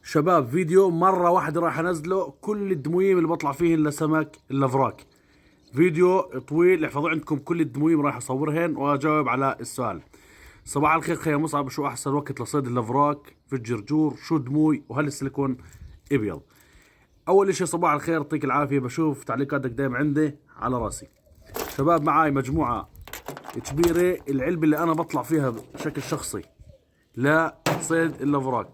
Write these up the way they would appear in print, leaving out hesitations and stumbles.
شباب فيديو مرة واحدة راح انزله كل الدمويم اللي بطلع فيهن لسمك اللافراك. فيديو طويل احفظوا عندكم كل الدمويم راح اصورهن واجاوب على السؤال. صباح الخير خيا مصعب، شو احسن وقت لصيد اللافراك في الجرجور؟ شو دموي وهل السيليكون ابيض؟ اول اشي صباح الخير يعطيك العافية، بشوف تعليقاتك دايما عندي على راسي. شباب معاي مجموعة كبيرة، العلبة اللي انا بطلع فيها بشكل شخصي لصيد اللافراك.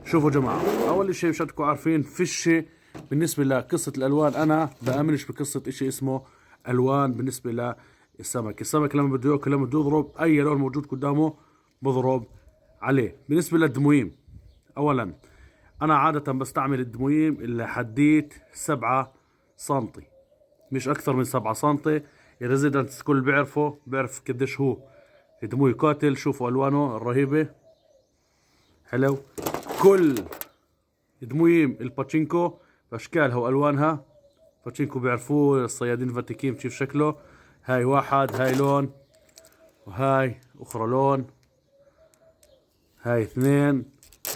شوفوا جماعة، أول شيء مشان تكونوا عارفين فيش بالنسبة لقصة الألوان، أنا بآمنش بقصة إشي اسمه ألوان بالنسبة للسمك. السمك لما بده ياكل، لما بده يضرب أي لون موجود قدامه بضرب عليه. بالنسبة للدمويم، أولا أنا عادة بستعمل الدمويم اللي حديت 7 سنتي، مش أكثر من 7 سنتي. الريزيدنتس كل بيعرف قديش هو دموي قاتل. شوفوا ألوانه الرهيبة، حلو. كل دمويم الباتشينكو باشكالها والوانها، باتشينكو بيعرفوه الصيادين الفاتيكين كيف شكله. هاي واحد، هاي لون، وهاي اخرى لون، هاي اثنين.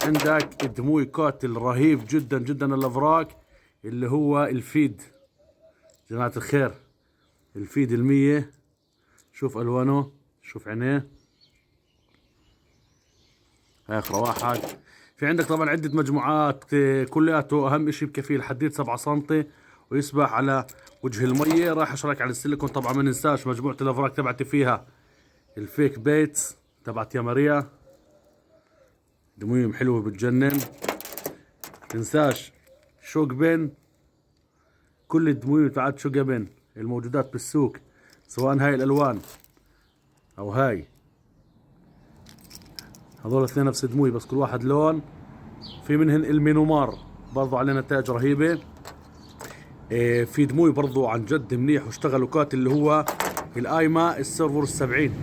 عندك الدموي قاتل رهيب جدا جدا الافراك اللي هو الفيد. جماعة الخير الفيد 100، شوف الوانه، شوف عينيه. هاي اخرى واحد. في عندك طبعا عدة مجموعات، كلياته اهم اشي بكفيه حديد 7 سنتي ويسبح على وجه المية. راح اشرك على السيليكون. طبعا ما ننساش مجموعة الافراك تبعتي فيها الفيك بيتس تبعت يا ماريا، دمويم حلوة بتجنن. تنساش شوك بن، كل الدمويم تبعت شوك بن الموجودات بالسوق، سواء هاي الالوان او هاي، هذول اثنين نفس دموي بس كل واحد لون. في منهن المينومار برضو عليه نتائج رهيبة. في دموي برضو عن جد منيح واشتغلوا قاتل اللي هو الايما السيرفر 70.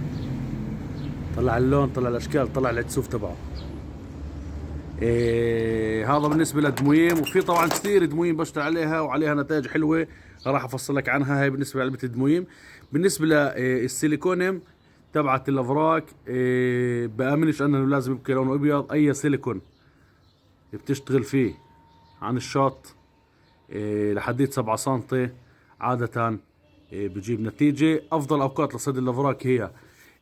طلع اللون، طلع الاشكال، طلع العدسوف تبعه. هذا بالنسبة للدمويم. وفي طبعا كثير دمويم بشتغل عليها وعليها نتائج حلوة، راح افصل لك عنها. هاي بالنسبة لعلبة الدمويم. بالنسبة للسيليكونيم تبعت الافراك، بامنش انه لازم يبقى لونه ابيض. اي سيليكون بتشتغل فيه عن الشط لحديت 7 سنتي عادة بجيب نتيجة. أفضل أوقات لصيد الأفراك هي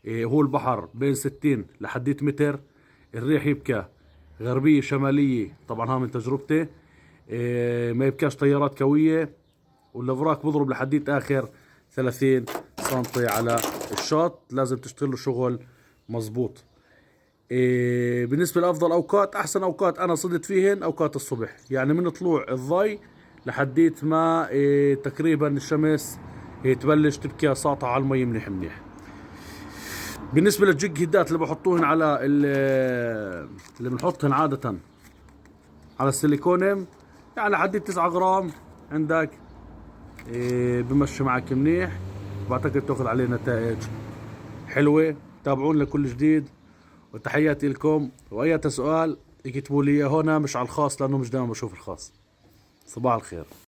هو البحر بين 60 لحديت متر، الريح يبكى غربية شمالية، طبعا ها من تجربتي. ما يبكاش تيارات قوية، والأفراك بضرب لحديت آخر 30 سنتي على الشط. لازم تشتغل له شغل مظبوط. بالنسبة لأفضل أوقات، أحسن أوقات أنا صدت فيهن أوقات الصبح، يعني من طلوع الضي لحديت ما تقريبا الشمس تبلش تبكي ساطعة على المي منيح منيح. بالنسبة للجيج هيدات اللي بحطوهن على اللي بنحطهن عادة على السيليكونيم، يعني لحديت 9 جرام عندك بمشي معك منيح، بعتقد تاخذ عليه نتائج حلوة. تابعونا لكل جديد، وتحياتي لكم. واي سؤال اكتبوا لي هنا، مش على الخاص لانه مش دائما بشوف الخاص. صباح الخير.